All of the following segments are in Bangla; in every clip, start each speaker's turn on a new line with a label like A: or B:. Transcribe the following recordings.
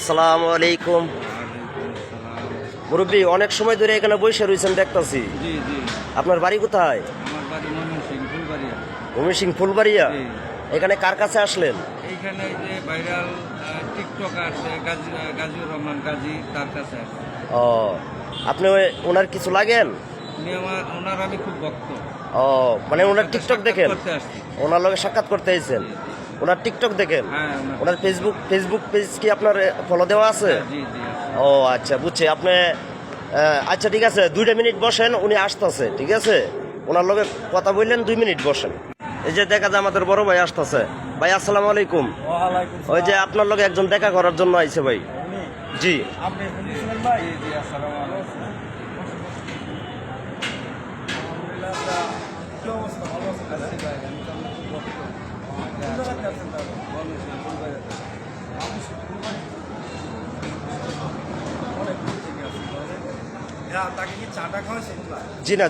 A: আসসালামু আলাইকুম। মুরব্বী, অনেক সময় ধরে এখানে বসে রয়েছেন দেখতেছি।
B: জি জি,
A: আপনার বাড়ি কোথায়?
B: আমার বাড়ি ময়মনসিংহ ফুলবাড়িয়া।
A: ময়মনসিংহ ফুলবাড়িয়া।
B: জি।
A: এখানে কার কাছে আসলেন?
B: এইখানে যে ভাইরাল টিকটক আছে গাজীউর রহমান গাজী, তার কাছে আছে।
A: ও, আপনি ওনার কিছু লাগেন?
B: ওনার আমি খুব ভক্ত।
A: ও, মানে ওনার টিকটক দেখেন?
B: করতে আসছি।
A: ওনার লগে সাক্ষাৎ করতে এসেছেন? ওনার টিকটক দেখেন?
B: হ্যাঁ,
A: ওনার ফেসবুক পেজ কি আপনার ফলো দেওয়া আছে?
B: জি জি।
A: ও আচ্ছা, বুঝছি। আপনি আচ্ছা ঠিক আছে, 2 মিনিট বসেন, উনি আসতেছে। ঠিক আছে, ওনার লগে কথা বললেন, 2 মিনিট বসেন। এই যে দেখা যায় আমাদের বড় ভাই আসতেছে। ভাই আসসালামু আলাইকুম। ওই যে আপনার লগে একজন দেখা করার জন্য আইছে ভাই। জি।
B: আপনি শুনছিলেন ভাই? জি জি, আসসালামু আলাইকুম। আলহামদুলিল্লাহ, কি অবস্থা? ভালো আছেন ভাই? আমি তো খুব ভক্ত। কোন জায়গাতে আছেন দাদা? ময়মনসিংহ ফুলবাড়িয়াতে। আমি ফুলবাড়ি অনেক দূর থেকে আসি। হ্যাঁ, তাকে কি চাটা খাওয়াইছেন ভাই?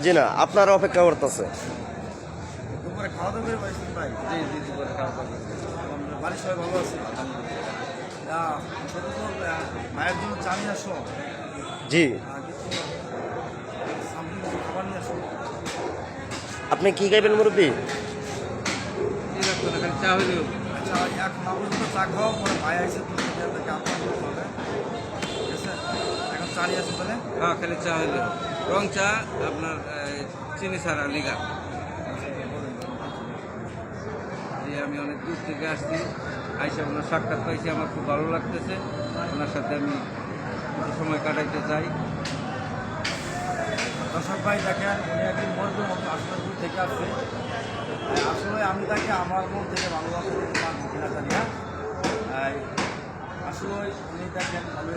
A: জি না, আপনারা অপেক্ষা করতেছে।
B: দুপুরে খাওয়া দাওয়া করে পাইছেন ভাই? জি জি, দুপুরে খাওয়া দাওয়া করেছি। বাড়ির সবাই ভালো আছে? ছোট তো মায়ের জন্য চা নিয়ে আসো।
A: জি।
B: কিছু সামথিং কিছু খাবার নিয়ে আসো।
A: আপনি কি খাইবেন মুরব্বী?
B: চা হইলেও আচ্ছা, এখন পর্যন্ত চা খাওয়া, পরে ভাই আইসে তো আপনার করতে হবে। ঠিক আছে, এখন চা নিয়ে আসো তাহলে। হ্যাঁ, খালি চা হইলে রং চা, আপনার চিনি ছাড়া লিগার। জি, আমি অনেক দূর থেকে আসছি, আইসা ওনার সাক্ষাৎ পাইছি, আমার খুব ভালো লাগতেছে। ওনার সাথে আমি কিছু সময় কাটাইতে চাই। দর্শক ভাই দেখেন, উনি একদিন মরবের মতো আসলে দূর থেকে আসছে। আসলে আমি তাকে আমার মন থেকে ভালোবাসা কিনা জানি না। আসলে উনি দেখেন ভালো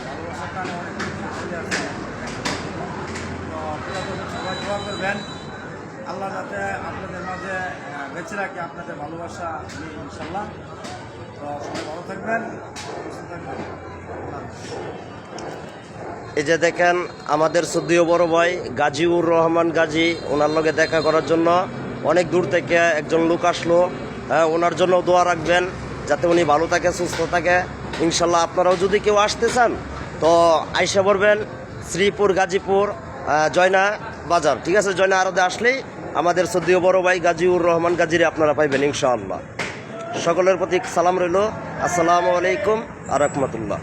B: ভালোবাসার টানে অনেক কিছু চলে আসছে। তো সবাই দোয়া করবেন, আল্লাহ যাতে আপনাদের মাঝে বেঁচে রাখে আপনাদের ভালোবাসা নিয়ে, ইনশাল্লাহ। তো সবাই ভালো থাকবেন, সুস্থ থাকবেন।
A: এই যে দেখেন আমাদের সদ্যীয় বড় ভাই গাজীউর রহমান গাজী, ওনার লগে দেখা করার জন্য অনেক দূর থেকে একজন লোক আসলো। ওনার জন্য দোয়া রাখবেন যাতে উনি ভালো থাকে, সুস্থ থাকে। ইনশাল্লাহ আপনারাও যদি কেউ আসতে চান তো আইসা পড়বেন শ্রীপুর গাজীপুর জয়না বাজার। ঠিক আছে, জয়না আরদে আসলেই আমাদের সদ্যীয় বড় ভাই গাজীউর রহমান গাজীরে আপনারা পাইবেন ইনশাআল্লাহ। সকলের প্রতি সালাম রইল। আসসালামু আলাইকুম আ রহমতুল্লাহ।